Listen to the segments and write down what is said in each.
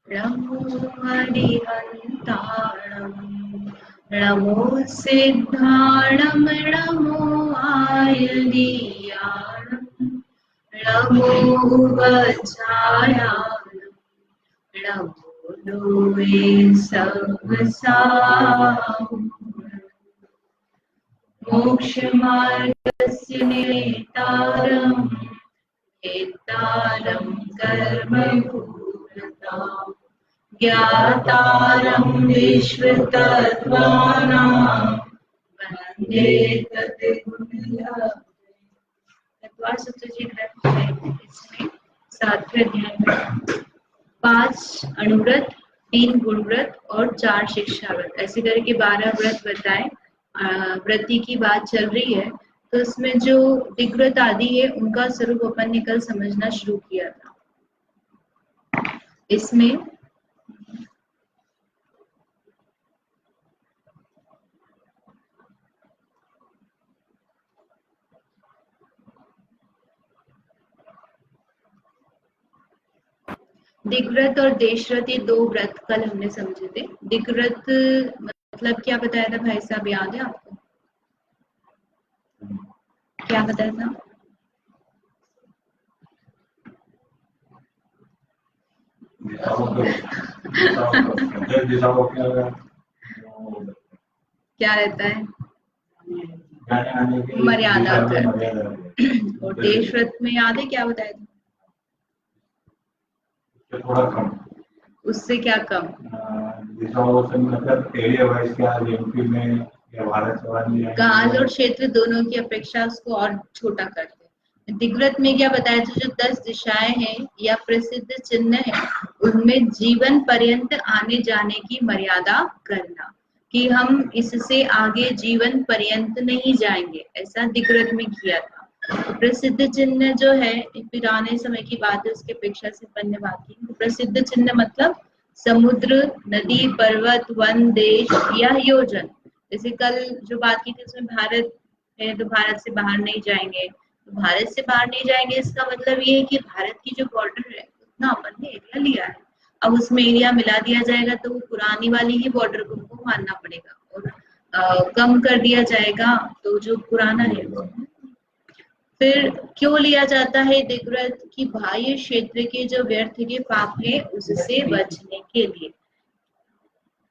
नमो हरिहन्ताणम् नमो सिद्धाणम् नमो आयलीयाणम् नमो वज्रायाणम् नमो लोये सहसाम् मोक्षमार्गस्य नेतारम् नेतारं कर्मभूरताम् ज्ञातारं विश्वतत्त्वानां वन्दे तद्गुणलब्धे। तत्त्वार सप्तशती ग्रंथ है, इसमें 7वें अध्याय में 5 अणुव्रत, 3 गुणव्रत और 4 शिक्षा व्रत, ऐसे करके 12 व्रत बताए। व्रति की बात चल रही है, तो इसमें जो दिग्व्रत आदि है उनका स्वरूप अपन ने कल समझना शुरू किया था। इसमें दिग्व्रत और देशव्रत ये 2 व्रत कल हमने समझे थे। दिग्व्रत मतलब क्या बताया था भाई साहब, याद है आपको? क्या बताया था? क्या रहता है? मर्यादा कर। और देशव्रत में याद है क्या बताया था? थोड़ा कम, उससे क्या कम? मतलब एरिया वाइज क्या एमपी में या भारत काल और क्षेत्र दोनों की अपेक्षा उसको और छोटा करते हैं। दिग्व्रत में क्या बताया था? जो 10 दिशाएं हैं या प्रसिद्ध चिन्ह है, उनमें जीवन पर्यंत आने जाने की मर्यादा करना, कि हम इससे आगे जीवन पर्यंत नहीं जाएंगे, ऐसा दिग्व्रत में किया था। प्रसिद्ध चिन्ह जो है पुराने समय की बात है, उसकी अपेक्षा से अपन ने बात की। तो प्रसिद्ध चिन्ह मतलब समुद्र, नदी, पर्वत, वन, देश या योजन। जैसे कल जो बात की थी उसमें भारत है, तो भारत से बाहर नहीं जाएंगे। तो भारत से बाहर नहीं जाएंगे इसका मतलब ये है कि भारत की जो बॉर्डर है उतना अपन ने एरिया लिया है, अब उसमें एरिया मिला दिया जाएगा तो पुरानी वाली ही बॉर्डर को हमको मानना पड़ेगा, और कम कर दिया जाएगा तो जो पुराना है। फिर क्यों लिया जाता है दिग्व्रत? की बाह्य क्षेत्र के जो व्यर्थ के पाप है उससे बचने के लिए।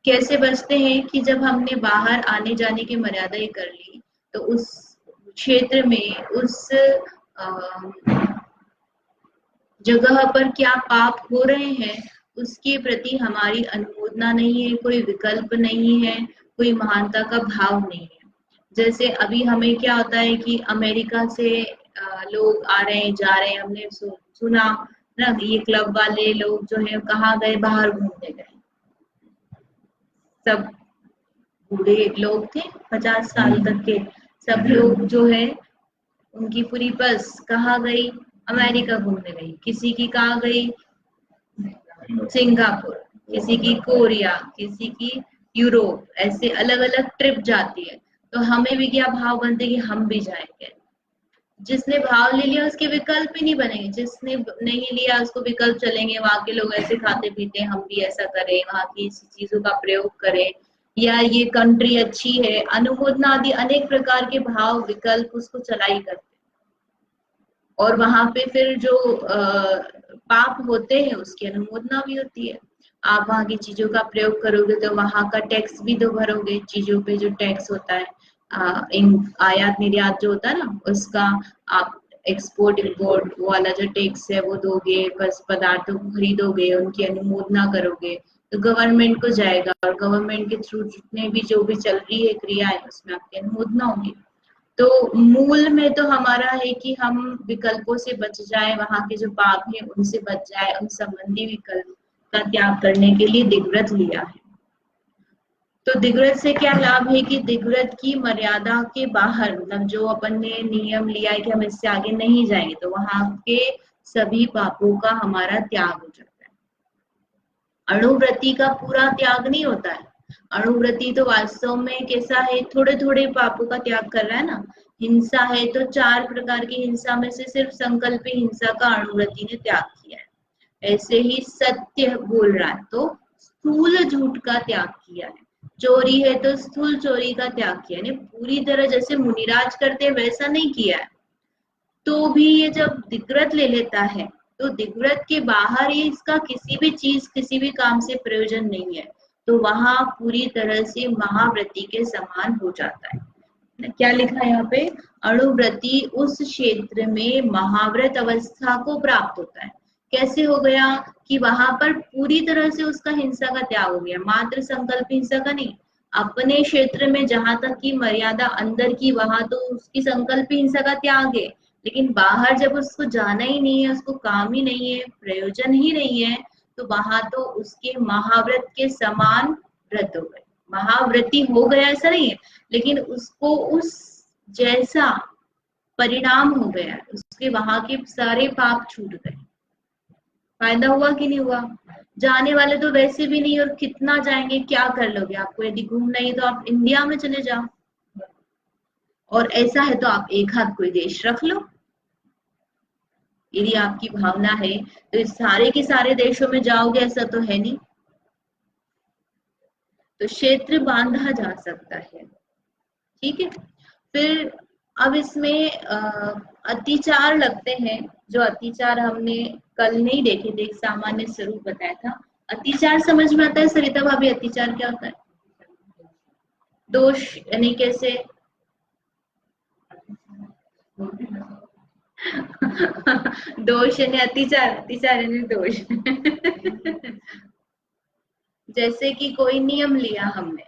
कैसे बचते हैं? कि जब हमने बाहर आने जाने की मर्यादा कर ली, तो उस क्षेत्र में, उस जगह पर क्या पाप हो रहे हैं उसके प्रति हमारी अनुमोदना नहीं है, कोई विकल्प नहीं है, कोई महानता का भाव नहीं है। जैसे अभी हमें क्या होता है कि अमेरिका से लोग आ रहे हैं, जा रहे हैं, हमने सुना ना, ये क्लब वाले लोग जो है कहाँ गए? बाहर घूमने गए। सब बूढ़े लोग थे 50 साल तक के, सब लोग जो है उनकी पूरी बस कहाँ गई? अमेरिका घूमने गई। किसी की कहाँ गई? सिंगापुर, किसी की कोरिया, किसी की यूरोप, ऐसे अलग अलग ट्रिप जाती है। तो हमें भी क्या भाव बनते कि हम भी जाएंगे। जिसने भाव ले लिया उसके विकल्प ही नहीं बनेंगे, जिसने नहीं लिया उसको विकल्प चलेंगे, वहां के लोग ऐसे खाते पीते, हम भी ऐसा करें, वहां की चीजों का प्रयोग करें, या ये कंट्री अच्छी है, अनुमोदना आदि अनेक प्रकार के भाव विकल्प उसको चलाई करते। और वहां पे फिर जो पाप होते हैं उसकी अनुमोदना भी होती है। आप वहां की चीजों का प्रयोग करोगे तो वहां का टैक्स भी तो भरोगे, चीजों पे जो टैक्स होता है, आयात निर्यात जो होता है ना, उसका आप एक्सपोर्ट इम्पोर्ट वाला जो टैक्स है वो दोगे, बस पदार्थों को खरीदोगे, उनकी अनुमोदना करोगे तो गवर्नमेंट को जाएगा, और गवर्नमेंट के थ्रू जितने भी जो भी चल रही है क्रियाएं उसमें आपकी अनुमोदना होगी। तो मूल में तो हमारा है कि हम विकल्पों से बच जाए, वहां के जो पाप है उनसे बच जाए, उन संबंधी विकल्प का त्याग करने के लिए दिग्व्रत लिया है। तो दिग्व्रत से क्या लाभ है? कि दिग्व्रत की मर्यादा के बाहर, मतलब जो अपन ने नियम लिया है कि हम इससे आगे नहीं जाएंगे, तो वहां के सभी पापों का हमारा त्याग हो जाता है। अणुव्रति का पूरा त्याग नहीं होता है। अणुव्रति तो वास्तव में कैसा है? थोड़े थोड़े पापों का त्याग कर रहा है ना। हिंसा है तो 4 प्रकार की हिंसा में से सिर्फ संकल्प हिंसा का अणुव्रति ने त्याग किया है। ऐसे ही सत्य बोल रहा है तो स्थूल झूठ का त्याग किया है, चोरी है तो स्थूल चोरी का त्याग किया है, पूरी तरह जैसे मुनिराज करते हैं वैसा नहीं किया है। तो भी ये जब दिग्व्रत ले लेता है तो दिग्व्रत के बाहर ये इसका किसी भी चीज किसी भी काम से प्रयोजन नहीं है, तो वहां पूरी तरह से महाव्रती के समान हो जाता है। क्या लिखा है यहाँ पे, अणुव्रती उस क्षेत्र में महाव्रत अवस्था को प्राप्त होता है। कैसे हो गया कि वहां पर पूरी तरह से उसका हिंसा का त्याग हो गया, मात्र संकल्प हिंसा का नहीं, अपने क्षेत्र में जहां तक की मर्यादा अंदर की वहां तो उसकी संकल्प हिंसा का त्याग है, लेकिन बाहर जब उसको जाना ही नहीं है, उसको काम ही नहीं है, प्रयोजन ही नहीं है, तो वहां तो उसके महाव्रत के समान व्रत हो गए, महाव्रती हो गया ऐसा नहीं है, लेकिन उसको उस जैसा परिणाम हो गया, उसके वहां के सारे पाप छूट गए। फायदा हुआ कि नहीं हुआ? जाने वाले तो वैसे भी नहीं, और कितना जाएंगे, क्या कर लोगे? आपको यदि घूमना ही तो आप इंडिया में चले जाओ, और ऐसा है तो आप एक हाथ कोई देश रख लो। यदि आपकी भावना है तो इस सारे के सारे देशों में जाओगे, ऐसा तो है नहीं। तो क्षेत्र बांधा जा सकता है, ठीक है। फिर अब इसमें अतिचार लगते हैं, जो अतिचार हमने कल नहीं देखे थे, एक सामान्य स्वरूप बताया था। अतिचार समझ में आता है सरिता भाभी, अतिचार क्या होता है? दोष यानी कैसे? दोष यानी अतिचार, अतिचार यानी दोष। जैसे कि कोई नियम लिया हमने,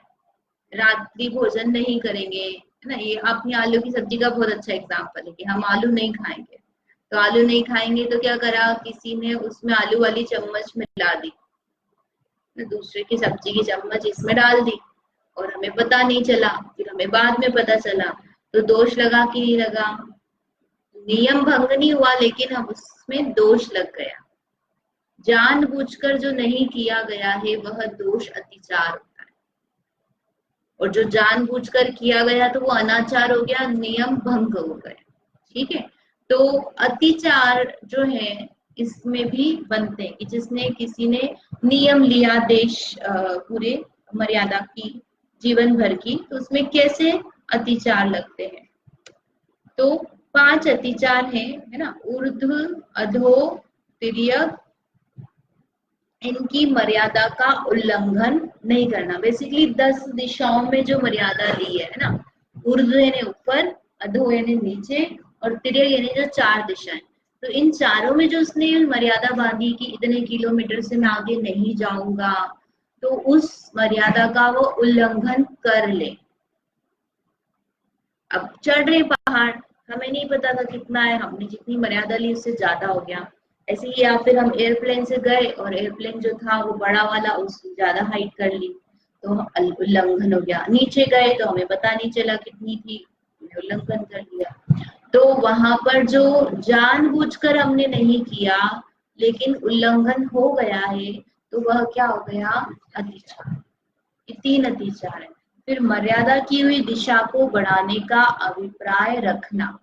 रात्रि भोजन नहीं करेंगे, है ना, ये अपनी आलू की सब्जी का बहुत अच्छा एग्जाम्पल है कि हम आलू नहीं खाएंगे। तो आलू नहीं खाएंगे तो क्या करा, किसी ने उसमें आलू वाली चम्मच मिला दी, दूसरे की सब्जी की चम्मच इसमें डाल दी, और हमें पता नहीं चला, फिर हमें बाद में पता चला, तो दोष लगा कि नहीं लगा? नियम भंग नहीं हुआ, लेकिन अब उसमें दोष लग गया। जानबूझकर जो नहीं किया गया है वह दोष अतिचार होता है, और जो जानबूझकर किया गया तो वो अनाचार हो गया, नियम भंग हो गया, ठीक है। तो अतिचार जो है इसमें भी बनते हैं कि जिसने किसी ने नियम लिया देश पूरे मर्यादा की जीवन भर की, तो उसमें कैसे अतिचार लगते हैं। तो 5 अतिचार हैं, है ना, ऊर्ध्व, अधो, तिर्यक, इनकी मर्यादा का उल्लंघन नहीं करना। बेसिकली 10 दिशाओं में जो मर्यादा दी है ना, ऊर्ध्व यानी ऊपर, अधो यानी नीचे, और तिर्यक यानी जो 4 दिशाएं, तो इन चारों में जो उसने मर्यादा बांधी कि इतने किलोमीटर से मैं आगे नहीं जाऊंगा, तो उस मर्यादा का वो उल्लंघन कर ले। अब चढ़ रहे पहाड़, हमें नहीं पता था कितना है, हमने जितनी मर्यादा ली उससे ज्यादा हो गया, ऐसे ही। या फिर हम एयरप्लेन से गए और एयरप्लेन जो था वो बड़ा वाला, उसकी ज्यादा हाइट कर ली, तो उल्लंघन हो गया। नीचे गए तो हमें पता नहीं चला कितनी थी, उल्लंघन कर लिया। तो वहां पर जो जानबूझकर हमने नहीं किया लेकिन उल्लंघन हो गया है, तो वह क्या हो गया, अतिचार। ये 3 अतिचार है। फिर मर्यादा की हुई दिशा को बढ़ाने का अभिप्राय रखना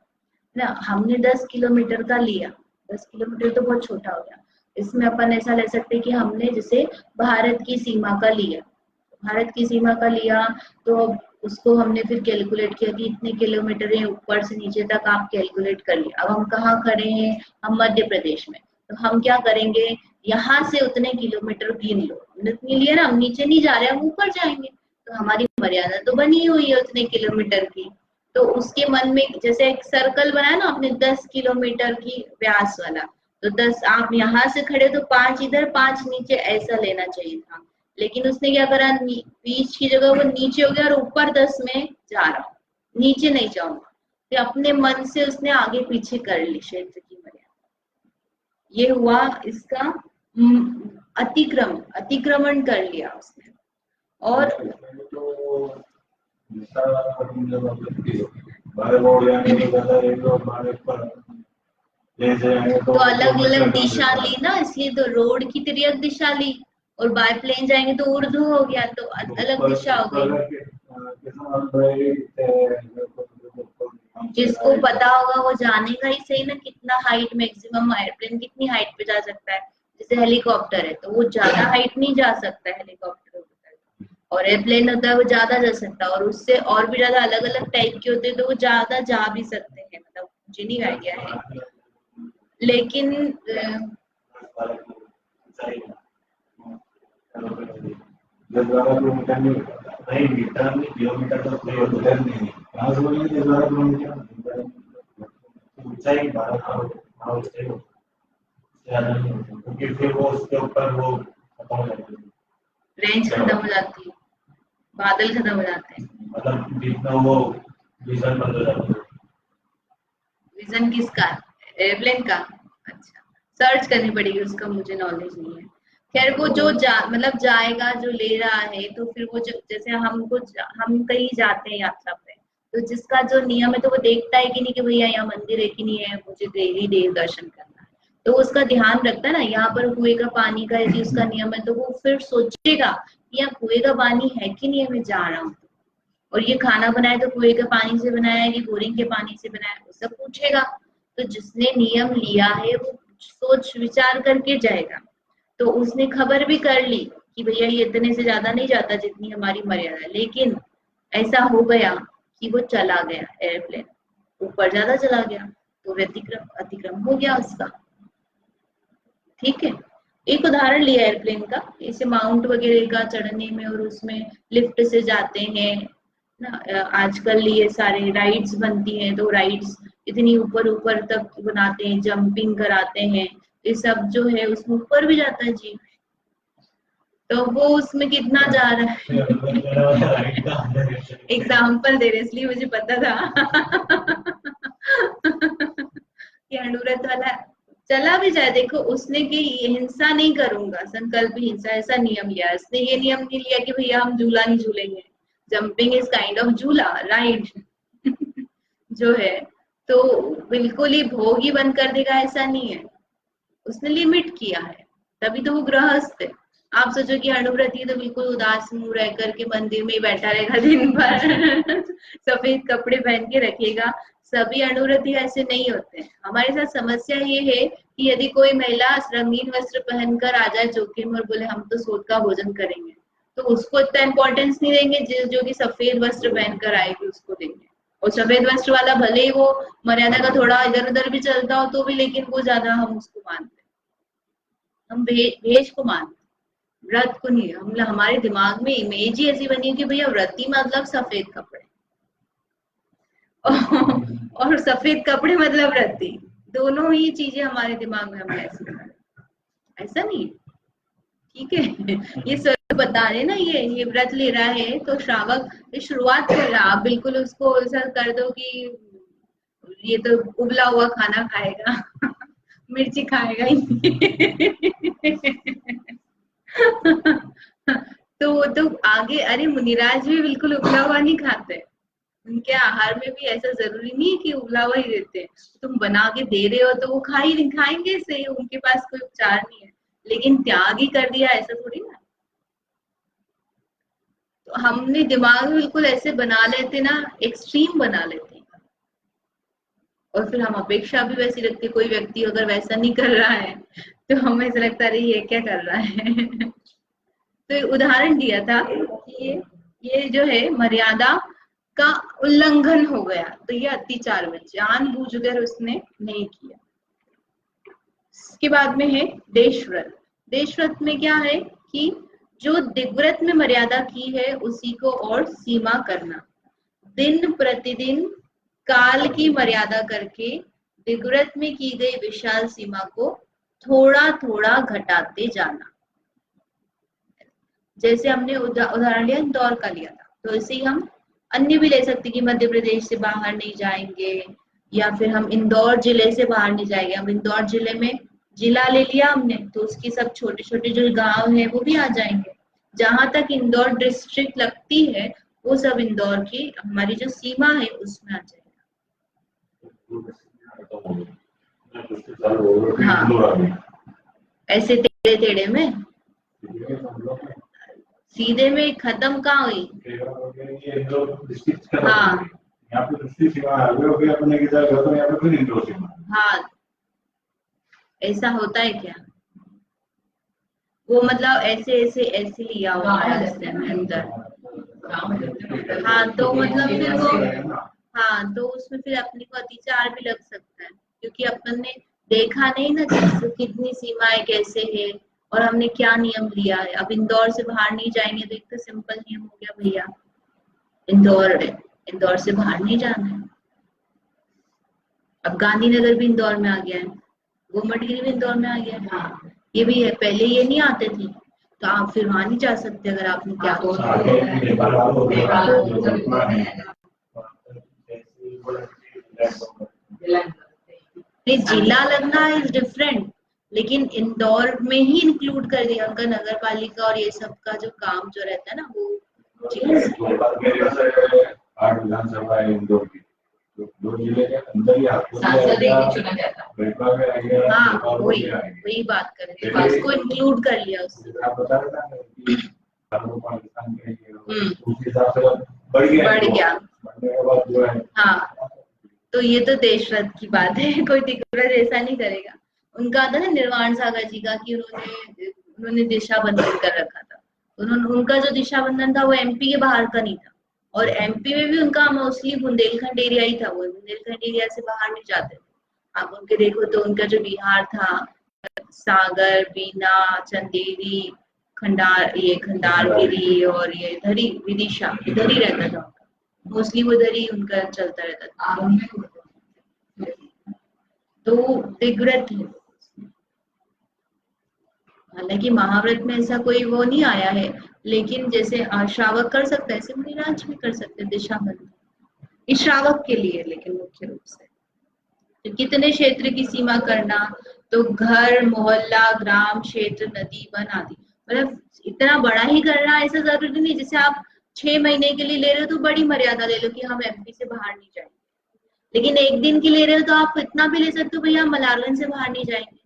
ना, हमने 10 किलोमीटर का लिया, 10 किलोमीटर तो बहुत छोटा हो गया, इसमें अपन ऐसा ले सकते हैं कि हमने जैसे भारत की सीमा का लिया, भारत की सीमा का लिया, तो उसको हमने फिर कैलकुलेट किया कि इतने किलोमीटर है, ऊपर से नीचे तक आप कैलकुलेट कर लिया। अब हम कहाँ खड़े हैं, हम मध्य प्रदेश में, तो हम क्या करेंगे, यहाँ से उतने किलोमीटर गिन लो, इतनी लिए ना, हम नीचे नहीं जा रहे, हम ऊपर जाएंगे, तो हमारी मर्यादा तो बनी हुई है उतने किलोमीटर की। तो उसके मन में जैसे एक सर्कल बनाया ना आपने 10 किलोमीटर की व्यास वाला, तो 10 आप यहाँ से खड़े तो 5 इधर 5 नीचे, ऐसा लेना चाहिए था, लेकिन उसने क्या करा, बीच की जगह वो नीचे हो गया और ऊपर 10 में जा रहा हूँ, नीचे नहीं जाऊंगा, तो अपने मन से उसने आगे पीछे कर ली क्षेत्र की मर्यादा। ये हुआ इसका अतिक्रमण कर लिया उसने। और तो अलग अलग दिशा ली ना, इसलिए तो रोड की तिर्यक दिशा ली, और बाय प्लेन जाएंगे तो उर्दू हो गया, तो अलग दिशा हो गई। जिसको पता होगा वो जानेगा ही सही ना, कितना हाइट मैक्सिमम एयरप्लेन कितनी हाइट पे जा सकता है, जैसे हेलीकॉप्टर है तो वो ज्यादा हाइट नहीं जा सकता, हेलीकॉप्टर होता है, और एयरप्लेन होता है वो ज्यादा जा सकता है, और उससे और भी ज्यादा अलग अलग टाइप के होते हैं तो वो ज्यादा जा भी सकते हैं, मतलब मुझे नहीं आइडिया है, लेकिन 10-12 किलोमीटर नहीं, मीटर नहीं, किलोमीटर तो कोई उधर नहीं है। कहाँ से बोलेंगे 10-12 किलोमीटर? ऊंचाई 12 ऊंचाई हो, ज्यादा नहीं होती, क्योंकि फिर वो उसके ऊपर वो खत्म हो जाती है, रेंज खत्म हो जाती है, बादल खत्म हो जाते हैं। मतलब जितना वो विजन बंद हो जाता है। विजन किसका? एयरप्लेन का? अच्छा, सर्च करनी पड़ेगी, उसका मुझे नॉलेज नहीं है। खैर वो जो मतलब जाएगा, जो ले रहा है, तो फिर वो जैसे हम कहीं जाते हैं यात्रा पे, तो जिसका जो नियम है तो वो देखता है कि नहीं कि भैया यहाँ मंदिर है कि नहीं है, मुझे देवी देव दर्शन करना है, तो उसका ध्यान रखता है ना, यहाँ पर कुएं का पानी का यदि उसका नियम है तो वो फिर सोचेगा कि यहाँ कुएं का पानी है कि नहीं है, मैं जा रहा हूँ, और ये खाना बनाया तो कुएं के पानी से बनाया है कि बोरिंग के पानी से बनाया है, वो सब पूछेगा। तो जिसने नियम लिया है वो सोच विचार करके जाएगा, तो उसने खबर भी कर ली कि भैया ये इतने से ज्यादा नहीं जाता जितनी हमारी मर्यादा है, लेकिन ऐसा हो गया कि वो चला गया, एयरप्लेन ऊपर ज्यादा चला गया, तो व्यतिक्रम अतिक्रम हो गया उसका। ठीक है, एक उदाहरण लिया एयरप्लेन का, इसे माउंट वगैरह का चढ़ने में, और उसमें लिफ्ट से जाते हैं ना, आजकल ये सारे राइड्स बनती हैं, तो राइड्स इतनी ऊपर ऊपर तक बनाते हैं, जंपिंग कराते हैं, ये सब जो है उसमें ऊपर भी जाता है जी, तो वो उसमें कितना जा रहा है। एग्जाम्पल दे रहे इसलिए मुझे पता था कि अनुव्रत वाला चला भी जाए, देखो उसने कि हिंसा नहीं करूंगा, संकल्प हिंसा ऐसा नियम लिया, उसने ये नियम नहीं लिया कि भैया हम झूला नहीं झूलेंगे, जंपिंग इज काइंड ऑफ झूला राइड जो है, तो बिल्कुल ही भोग ही बंद कर देगा ऐसा नहीं है, उसने लिमिट किया है, तभी तो वो गृहस्थ है। आप सोचो कि अनुव्रती तो बिल्कुल उदास मुंह रह करके मंदिर में ही बैठा रहेगा दिन भर सफेद कपड़े पहन के रखेगा, सभी अनुव्रती ऐसे नहीं होते। हमारे साथ समस्या ये है कि यदि कोई महिला रंगीन वस्त्र पहनकर आ जाए चौके में और बोले हम तो सूद का भोजन करेंगे, तो उसको इतना इम्पोर्टेंस नहीं देंगे, जो कि सफेद वस्त्र पहनकर आएगी उसको देंगे, और सफेद वस्त्र वाला भले ही वो मर्यादा का थोड़ा इधर उधर भी चलता हो तो भी, लेकिन वो ज्यादा हम उसको मानते हैं, हम भेष को मानते हैं, व्रत को नहीं। हम हमारे दिमाग में इमेज ही ऐसी बनी है कि भैया व्रती मतलब सफेद कपड़े और सफेद कपड़े मतलब व्रती, दोनों ही चीजें हमारे दिमाग में हमने ऐसा नहीं है। ठीक है ये सब बता रहे ना, ये व्रत ले रहा है तो श्रावक ये शुरुआत कर रहा, आप बिल्कुल उसको ऐसा कर दो कि ये तो उबला हुआ खाना खाएगा मिर्ची खाएगा ही तो वो तो आगे, अरे मुनिराज भी बिल्कुल उबला हुआ नहीं खाते, उनके आहार में भी ऐसा जरूरी नहीं है कि उबला हुआ ही देते हैं, तुम बना के दे रहे हो तो वो खाएंगे से, उनके पास कोई उपचार नहीं है, लेकिन त्याग ही कर दिया ऐसा थोड़ी ना। तो हमने दिमाग में बिल्कुल ऐसे बना लेते ना, एक्सट्रीम बना लेते हैं, और फिर हम अपेक्षा भी वैसी रखते, कोई व्यक्ति अगर वैसा नहीं कर रहा है तो हमें ऐसा लगता है ये क्या कर रहा है तो उदाहरण दिया था कि ये जो है मर्यादा का उल्लंघन हो गया, तो ये अत्याचार में जानबूझकर उसने नहीं किया। इसके बाद में है देशव्रत। देशव्रत में क्या है कि जो दिग्व्रत में मर्यादा की है उसी को और सीमा करना, दिन प्रतिदिन काल की मर्यादा करके दिग्व्रत में की गई विशाल सीमा को थोड़ा थोड़ा घटाते जाना। जैसे हमने उदाहरण लिया इंदौर का लिया था, तो इसे ही हम अन्य भी ले सकते कि मध्य प्रदेश से बाहर नहीं जाएंगे, या फिर हम इंदौर जिले से बाहर नहीं जाएंगे, हम इंदौर जिले में जिला ले लिया हमने तो उसकी सब छोटे छोटे जो गांव है वो भी आ जाएंगे, जहां तक इंदौर डिस्ट्रिक्ट लगती है वो सब इंदौर की हमारी जो सीमा है उसमें आ जाएगा। हाँ, ऐसे टेढ़े टेढ़े में सीधे में खत्म कहाँ हुई। हाँ हाँ, ऐसा होता है क्या? वो मतलब ऐसे ऐसे ऐसे लिया हुआ है उसने अंदर। हाँ तो मतलब फिर वो, हाँ तो उसमें फिर अपने को अतिचार भी लग सकता है, क्योंकि अपन ने देखा नहीं ना कि कितनी सीमाएं कैसे है और हमने क्या नियम लिया है। अब इंदौर से बाहर नहीं जाएंगे तो एक तो सिंपल नियम हो गया भैया, इंदौर है, इंदौर से बाहर नहीं जाना है। अब गांधीनगर भी इंदौर में आ गया है, गोमतीगिरी भी इंदौर में आ गया है। हाँ ये भी है, पहले ये नहीं आते थे तो आप फिर वहां नहीं जा सकते अगर आपने क्या नहीं, जिला लगना इज डिफरेंट, लेकिन इंदौर में ही इंक्लूड कर दिया उनका नगर पालिका और ये सब का जो काम जो रहता है ना वो चीज। 8 विधानसभा है इंदौर की, तो 2 जिले के अंदर ही आपको हाँ वही बात कर रहे थे, उसको इंक्लूड कर लिया उसने। आप बता रहे थे कि पाकिस्तान के उस हिसाब से बढ़ गया बढ़ने के बाद जो है। हाँ तो ये तो देशरत्न की बात है, कोई दिग्गज ऐसा नहीं करेगा। उनका था ना निर्वाण सागर जी का कि उन्होंने दिशा बंधन कर रखा था, उनका जो दिशा बंधन था वो एमपी के बाहर का नहीं था, और एमपी में भी उनका मोस्टली बुंदेलखंड एरिया ही था, वो बुंदेलखंड एरिया से बाहर नहीं जाते थे। आप उनके देखो तो उनका जो बिहार था, सागर, बीना, चंदेरी, खंडारगिरी और ये इधर ही विदिशा, इधर ही रहता था उनका, मोस्टली वो इधर ही उनका चलता रहता था। तो दिग्व्रत है, हालांकि महाव्रत में ऐसा कोई वो नहीं आया है, लेकिन जैसे श्रावक कर सकता है ऐसे मुनिराज भी कर सकते हैं दिशा बंधन, इस श्रावक के लिए लेकिन मुख्य रूप से। तो कितने क्षेत्र की सीमा करना, तो घर, मोहल्ला, ग्राम, क्षेत्र, नदी, वन आदि, मतलब इतना बड़ा ही करना ऐसा जरूरी नहीं। जैसे आप 6 महीने के लिए ले रहे हो तो बड़ी मर्यादा ले लो कि हम एमपी से बाहर नहीं जाएंगे, लेकिन 1 दिन के ले रहे हो तो आप इतना भी ले सकते हो भैया हम मलारगंज से बाहर नहीं जाएंगे,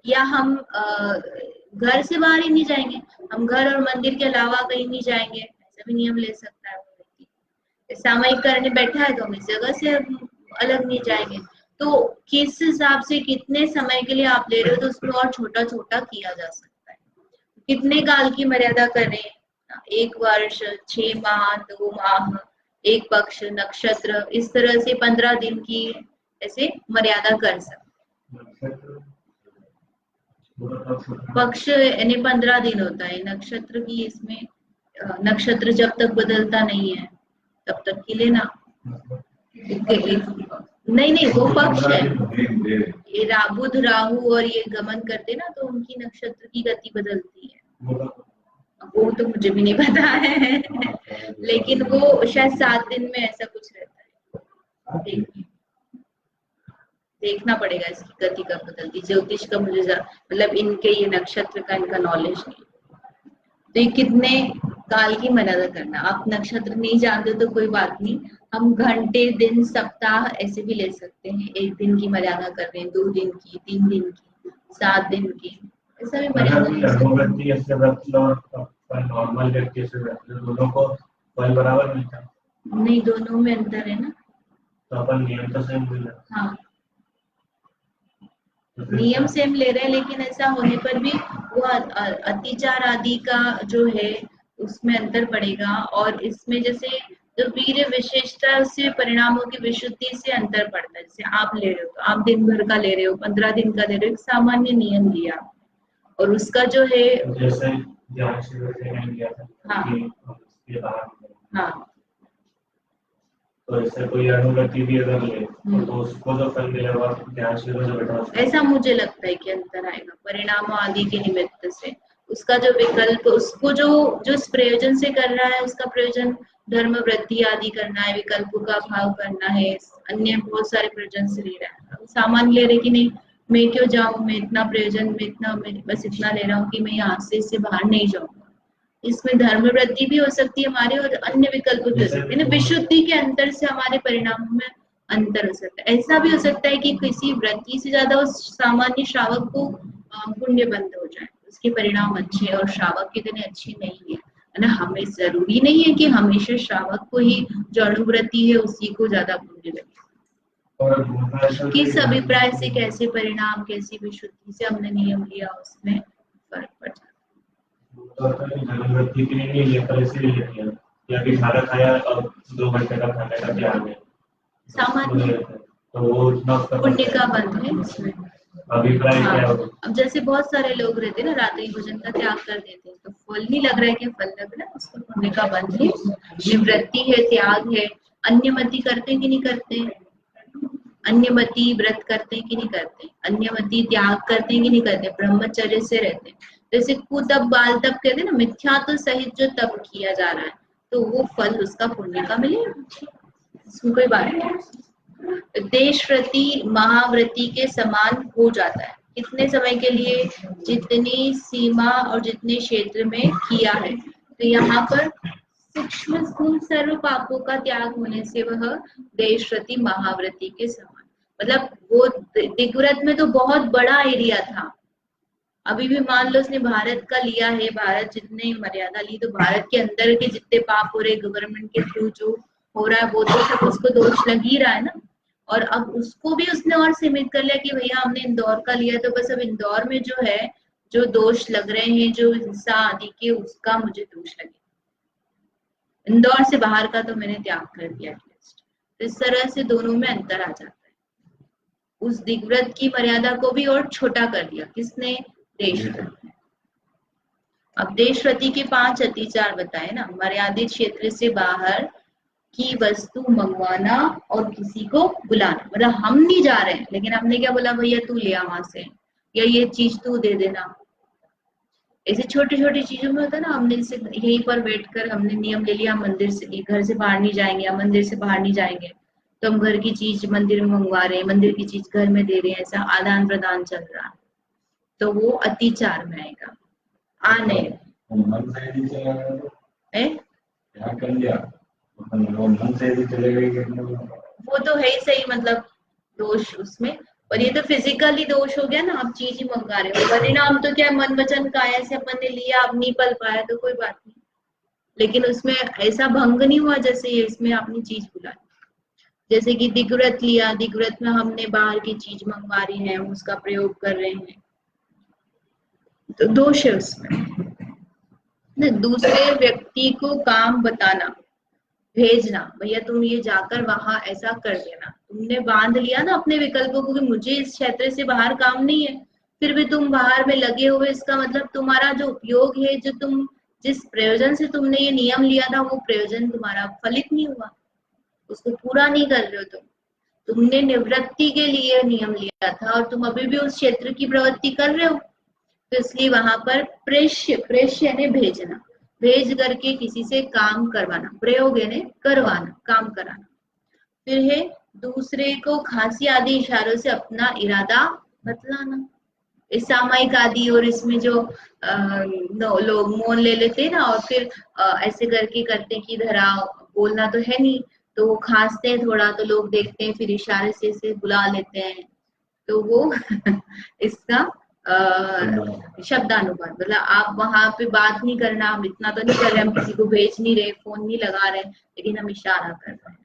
या हम घर से बाहर ही नहीं जाएंगे, हम घर और मंदिर के अलावा कहीं नहीं जाएंगे, ऐसा भी नियम ले सकता है वो व्यक्ति। सामयिक करने बैठा है तो हम इस जगह से अलग नहीं जाएंगे। तो किस हिसाब से कितने समय के लिए आप ले रहे हो तो उसमें और छोटा छोटा किया जा सकता है। कितने काल की मर्यादा करें, 1 वर्ष, 6 माह, 2 माह, 1 पक्ष, नक्षत्र, इस तरह से 15 दिन की ऐसे मर्यादा कर सकते। पक्ष यानी 15 दिन होता है, नक्षत्र की इसमें नक्षत्र जब तक बदलता नहीं है तब तक की लेना। नहीं वो पक्ष है, ये बुध राहु और ये गमन करते ना तो उनकी नक्षत्र की गति बदलती है, वो तो मुझे भी नहीं पता है लेकिन वो शायद 7 दिन में ऐसा कुछ रहता है, देखना पड़ेगा इसकी गति कब बदलती। ज्योतिष का मुझे मतलब इनके ये नक्षत्र का इनका नॉलेज नहीं, तो ये कितने काल की मर्यादा करना। आप नक्षत्र नहीं जानते तो कोई बात नहीं, हम घंटे, दिन, सप्ताह ऐसे भी ले सकते हैं। 1 दिन की मर्यादा कर रहे हैं, 2 दिन की, 3 दिन की, 7 दिन की, ऐसा भी मर्यादा नॉर्मल व्यक्ति से दोनों को फल बराबर मिलता है? नहीं, दोनों में अंतर है ना, तो अपन नियम तो सेम मिल रहा। हाँ नियम सेम ले रहे हैं, लेकिन ऐसा होने पर भी वो अतिचार आदि का जो है उसमें अंतर पड़ेगा, और इसमें जैसे जो वीर्य विशेषता से परिणामों की विशुद्धि से अंतर पड़ता है। जैसे आप ले रहे हो तो आप दिन भर का ले रहे हो, 15 दिन का ले रहे हो, एक सामान्य नियम लिया, और उसका जो है जैसे हाँ तो इससे कोई अनुगति भी अगर ले तो उसको जो फल मिलेगा ध्यान से बैठा, ऐसा मुझे लगता है कि अंतर आएगा परिणामों आदि के निमित्त से। उसका जो विकल्प, उसको जो इस प्रयोजन से कर रहा है उसका प्रयोजन धर्म वृद्धि आदि करना है, विकल्पों का भाव करना है, अन्य बहुत सारे प्रयोजन से ले रहा है। सामान्य ले रहे कि नहीं मैं क्यों जाऊं, मैं इतना प्रयोजन में इतना मैं बस इतना ले रहा हूँ कि मैं यहाँ से इससे बाहर नहीं जाऊंगा। इसमें धर्म वृद्धि भी हो सकती है हमारे, और अन्य विकल्प भी हो सकते हैं। विशुद्धि के अंतर से हमारे परिणामों में अंतर हो सकता है। ऐसा भी हो सकता है कि किसी व्रती से ज्यादा उस सामान्य श्रावक को पुण्य बंद हो जाए, उसके परिणाम अच्छे और श्रावक के इतने अच्छे नहीं है ना। हमें जरूरी नहीं है कि हमेशा श्रावक को ही जो अणुव्रती है उसी को ज्यादा पुण्य लगे। किस अभिप्राय से कैसे परिणाम, कैसी विशुद्धि से हमने नियम लिया उसमें फर्क पड़ जाता तो जन्मवृत्ति के लिए नहीं लेता, इसलिए लेते हैं या कि खाना खाया और 2 घंटे का खाने का ध्यान है सामान्य, तो वो इतना उसका पुण्य का बंध है इसमें। अभिप्राय क्या हाँ, है? अब जैसे बहुत सारे लोग रहते हैं ना, रात्रि भोजन का त्याग कर देते हैं, तो फल नहीं लग रहा है, क्या फल लग रहा है, उसको पुण्य का बंध है, निवृत्ति है, त्याग है। अन्यमति करते कि नहीं करते? अन्यमति व्रत करते हैं कि नहीं करते? अन्यमति त्याग करते हैं कि नहीं करते? ब्रह्मचर्य से रहते हैं। जैसे कुतप बाल तप कहते हैं ना, मिथ्या तो सहित जो तप किया जा रहा है, तो वो फल उसका पुण्य का मिलेगा, इसमें कोई बात नहीं। देशव्रती महाव्रती के समान हो जाता है कितने समय के लिए? जितनी सीमा और जितने क्षेत्र में किया है। तो यहाँ पर सूक्ष्म स्थूल सर्व पापों का त्याग होने से वह देशव्रती महाव्रती के समान, मतलब वो दिग्व्रत में तो बहुत बड़ा एरिया था। अभी भी मान लो उसने भारत का लिया है, भारत जितने मर्यादा ली, तो भारत के अंदर के जितने पाप हो रहे गवर्नमेंट के थ्रू जो हो रहा है, वो तो सब उसको दोष लग ही रहा है ना। और अब उसको भी उसने और सीमित कर लिया कि भैया हमने इंदौर का लिया, तो बस अब इंदौर में जो है, जो दोष लग रहे हैं, जो हिंसा आदि के, उसका मुझे दोष लगे। इंदौर से बाहर का तो मैंने त्याग कर दिया एटलीस्ट। तो इस तरह से दोनों में अंतर आ जाता है। उस दिग्व्रत की मर्यादा को भी और छोटा कर दिया किसने? देशव्रत ने। अब देशव्रती के 5 अतिचार बताए ना, मर्यादित क्षेत्र से बाहर की वस्तु मंगवाना और किसी को बुलाना, मतलब हम नहीं जा रहे हैं, लेकिन हमने क्या बोला, भैया तू ले आ वहां से, या ये चीज तू दे देना। ऐसे छोटी छोटी चीजों में होता है ना, हमने जैसे यहीं पर बैठकर हमने नियम ले लिया, मंदिर से घर से बाहर नहीं जाएंगे या मंदिर से बाहर नहीं जाएंगे, तो हम घर की चीज मंदिर में मंगवा रहे हैं, मंदिर की चीज घर में दे रहे हैं, ऐसा आदान प्रदान चल रहा है, तो वो अतिचार में आएगा। आने मन से ही चला गया तो क्या कर लिया, मन से ही चले गए, वो तो है ही सही, मतलब दोष उसमें। और ये तो फिजिकली दोष हो गया ना, आप चीज ही मंगा रहे हो, परिणाम तो क्या, मन वचन काया से अपन ने लिया, अब नहीं पल पाया तो कोई बात नहीं, लेकिन उसमें ऐसा भंग नहीं हुआ जैसे ये इसमें आपने चीज बुलाई। जैसे कि दिग्व्रत लिया, दिग्व्रत में हमने बाहर की चीज मंगवा रही है, उसका प्रयोग कर रहे हैं, तो दोष है उसमें। दूसरे व्यक्ति को काम बताना, भेजना, भैया तुम ये जाकर वहां ऐसा कर देना, तुमने बांध लिया ना अपने विकल्पों को कि मुझे इस क्षेत्र से बाहर काम नहीं है, फिर भी तुम बाहर में लगे हुए, इसका मतलब तुम्हारा जो उपयोग है, जो तुम जिस प्रयोजन से तुमने ये नियम लिया था, वो प्रयोजन तुम्हारा फलित नहीं हुआ, उसको पूरा नहीं कर रहे हो तुमने निवृत्ति के लिए नियम लिया था और तुम अभी भी उस क्षेत्र की प्रवृत्ति कर रहे हो, तो इसलिए वहां पर प्रेष्य, प्रेष्य यानी भेजना, भेज करके किसी से काम करवाना, प्रयोग यानी करवाना, काम कराना। फिर है दूसरे को खांसी आदि इशारों से अपना इरादा बतलाना। इस सामायिक आदि और इसमें जो लोग मौन ले लेते हैं ना, और फिर ऐसे करके करते हैं कि धराओ, बोलना तो है नहीं, तो वो खांसते हैं थोड़ा, तो लोग देखते हैं, फिर इशारे से इसे बुला लेते हैं, तो वो इसका शब्दानुवाद, मतलब आप वहां पे बात नहीं करना, हम इतना तो नहीं कर रहे, हम किसी को भेज नहीं रहे, फोन नहीं लगा रहे, लेकिन हम इशारा कर रहे हैं।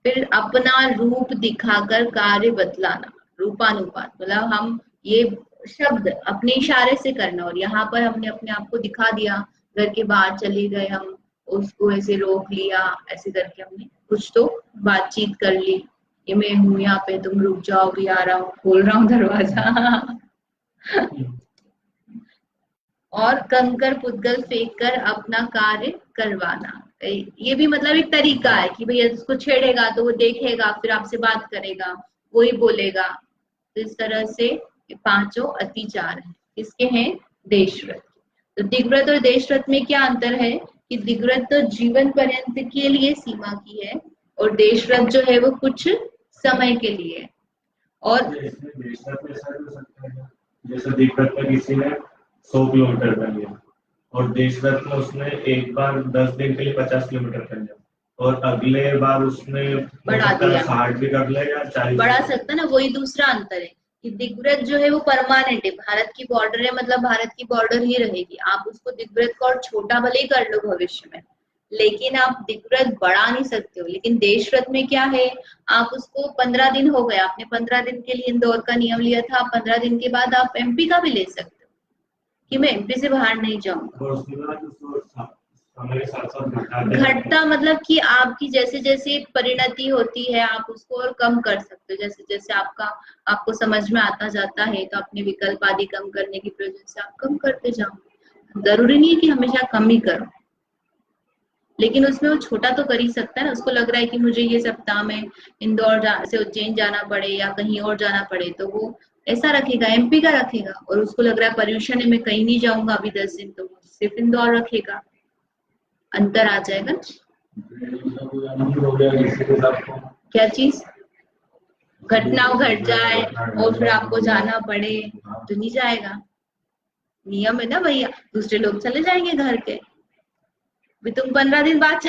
फिर अपना रूप दिखाकर कार्य बतलाना, रूपानुपात, मतलब हम ये शब्द अपने इशारे से करना, और यहाँ पर हमने अपने आप को दिखा दिया, घर के बाहर चले गए हम, उसको ऐसे रोक लिया, ऐसे करके हमने कुछ तो बातचीत कर ली, ये मैं हूँ यहाँ पे, तुम रुक जाओ, भी आ रहा हूँ, खोल रहा हूँ दरवाजा और कंकर पुद्गल फेंक कर अपना कार्य करवाना, ये भी मतलब एक तरीका है कि भैया उसको छेड़ेगा तो वो देखेगा, फिर आपसे बात करेगा, वो ही बोलेगा। तो इस तरह से 5 अतिचार है, किसके हैं? देशव्रत। तो दिग्व्रत और देशव्रत में क्या अंतर है कि दिग्व्रत तो जीवन पर्यंत के लिए सीमा की है, और देशव्रत जो है वो कुछ समय के लिए। और जैसे दिग्व्रत में किसी ने 100 किलोमीटर कर लिया, और देशव्रत में उसने एक बार 10 दिन के लिए 50 किलोमीटर कर लिया, और अगले बार उसने बढ़ा दिया, 60 भी कर लिया या 40 बढ़ा सकता ना, वही दूसरा अंतर है कि दिग्व्रत जो है वो परमानेंट है, भारत की बॉर्डर है, मतलब भारत की बॉर्डर ही रहेगी, आप उसको दिग्व्रत को और छोटा भले ही कर लो भविष्य में, लेकिन आप दिग् व्रत बढ़ा नहीं सकते हो। लेकिन देश व्रत में क्या है, आप उसको 15 दिन हो गए, आपने 15 दिन के लिए इंदौर का नियम लिया था, 15 दिन के बाद आप एमपी का भी ले सकते हो कि मैं एमपी से बाहर नहीं जाऊंगा। घटता मतलब कि आपकी जैसे जैसे परिणति होती है आप उसको और कम कर सकते हो, जैसे जैसे आपको समझ में आता जाता है तो अपने विकल्प आदि कम करने की प्रयोजन से आप कम करते जाओ। जरूरी नहीं है कि हमेशा कम ही करो, लेकिन उसमें वो छोटा तो कर ही सकता है ना। उसको लग रहा है कि मुझे ये सप्ताह में इंदौर से उज्जैन जाना पड़े या कहीं और जाना पड़े, तो वो ऐसा रखेगा, एमपी का रखेगा। और उसको लग रहा है पर्यूषण है, मैं कहीं नहीं जाऊंगा अभी 10 दिन, तो वो सिर्फ इंदौर रखेगा। अंतर आ जाएगा। क्या चीज घटना घट जाए और फिर आपको जाना पड़े तो नहीं जाएगा। नियम है ना भैया, दूसरे लोग चले जाएंगे घर के, भी तुम 15 दिन बाद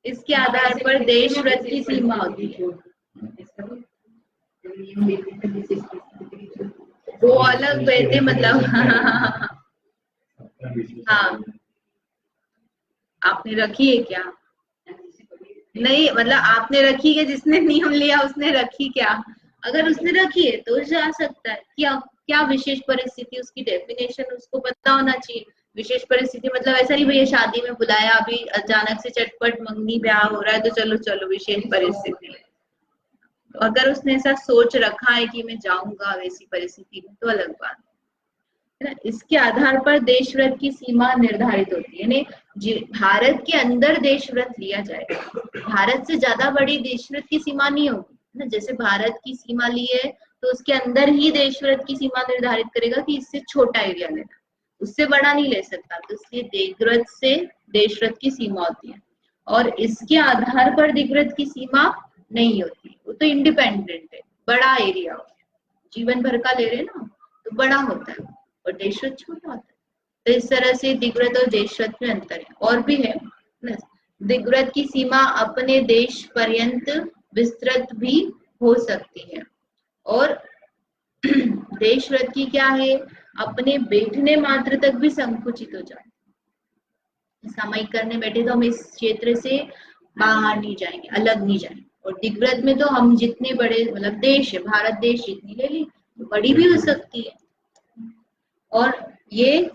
इसके आधार पर देश व्रत की सीमा होती है। वो अलग वैसे मतलब हाँ, आपने रखी है क्या? नहीं मतलब आपने रखी है, जिसने नियम लिया उसने रखी क्या? अगर उसने रखी है तो जा सकता है। क्या क्या विशेष परिस्थिति, उसकी डेफिनेशन उसको पता होना चाहिए। विशेष परिस्थिति मतलब ऐसा नहीं भैया शादी में बुलाया, अभी अचानक से चटपट मंगनी ब्याह हो रहा है तो चलो चलो विशेष परिस्थिति है। तो अगर उसने ऐसा सोच रखा है कि मैं जाऊंगा वैसी परिस्थिति में तो अलग बात है ना। इसके आधार पर देश व्रत की सीमा निर्धारित होती है, यानी भारत के अंदर देश व्रत लिया जाएगा। भारत से ज्यादा बड़ी देश व्रत की सीमा नहीं होगी ना। जैसे भारत की सीमा ली है तो उसके अंदर ही देश व्रत की सीमा निर्धारित करेगा कि इससे छोटा एरिया लेना, उससे बड़ा नहीं ले सकता। तो इसलिए दिग्व्रत से देश व्रत की सीमा होती है, और इसके आधार पर दिग्व्रत की सीमा नहीं होती। वो तो इंडिपेंडेंट है, बड़ा एरिया हो, जीवन भर का ले रहे ना तो बड़ा होता है, और देश व्रत छोटा होता है। तो इस तरह से दिग्व्रत और देश व्रत में अंतर है। और भी है, दिग्व्रत की सीमा अपने देश पर्यंत विस्तृत भी हो सकती है, और देश व्रत की क्या है, अपने बैठने मात्र तक भी संकुचित हो जाए। सामयिक करने बैठे तो हम इस क्षेत्र से बाहर नहीं जाएंगे, अलग नहीं जाएंगे। और दिग्व्रत में तो हम जितने बड़े मतलब देश है, भारत देश जितनी ले ली तो बड़ी भी हो सकती है। और ये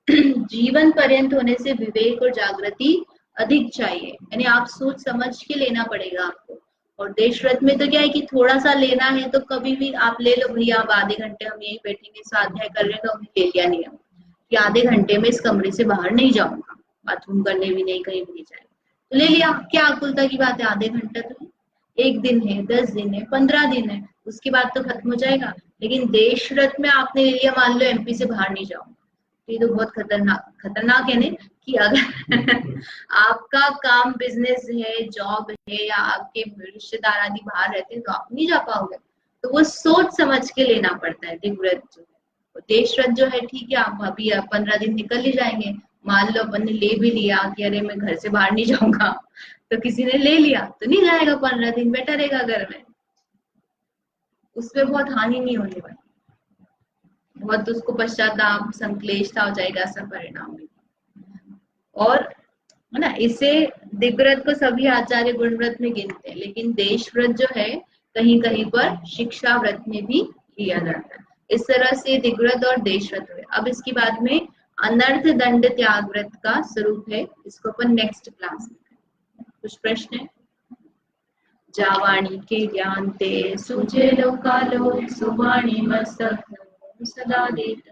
जीवन पर्यंत होने से विवेक और जागृति अधिक चाहिए, यानी आप सोच समझ के लेना पड़ेगा आपको। और देश व्रत में तो क्या है कि थोड़ा सा लेना है तो कभी भी आप ले लो भैया, आप आधे घंटे हम यही बैठेंगे स्वाध्याय कर रहे हैं तो हमने ले लिया नियम कि आधे घंटे में इस कमरे से बाहर नहीं जाऊंगा, बाथरूम करने भी नहीं, कहीं भी नहीं जाएगा, तो ले लिया। क्या अकुलता की बात है, आधे घंटा तो एक दिन है, 10 दिन है, 15 दिन है, उसके बाद तो खत्म हो जाएगा। लेकिन देश व्रत में आपने ले लिया, मान लो एमपी से बाहर नहीं जाऊंगा, ये तो बहुत खतरनाक है ना। कि अगर आपका काम बिजनेस है, जॉब है, या आपके रिश्तेदार आदि बाहर रहते हैं तो आप नहीं जा पाओगे। तो वो सोच समझ के लेना पड़ता है दिग्व्रत जो है। देश व्रत जो है ठीक है, आप अभी 15 दिन निकल ही जाएंगे। मान लो अपन ने ले भी लिया कि अरे मैं घर से बाहर नहीं जाऊंगा, तो किसी ने ले लिया तो नहीं जाएगा, 15 दिन बैठा रहेगा घर में, उसमें बहुत हानि नहीं होने वाली, बहुत उसको पश्चाताप संक्लेशता हो जाएगा, ऐसा परिणाम भी। और है ना, इसे दिग्व्रत को सभी आचार्य गुण व्रत में गिनते हैं, लेकिन देश व्रत जो है कहीं कहीं पर शिक्षा व्रत में भी लिया जाता है। इस तरह से दिग्व्रत और देश व्रत हुए। अब इसके बाद में अनर्थ दंड त्याग व्रत का स्वरूप है, इसको अपन नेक्स्ट क्लास में। कुछ प्रश्न है? जावाणी के ज्ञान ते सुजे लोकालो सुवाणी मस्तक सदा देत।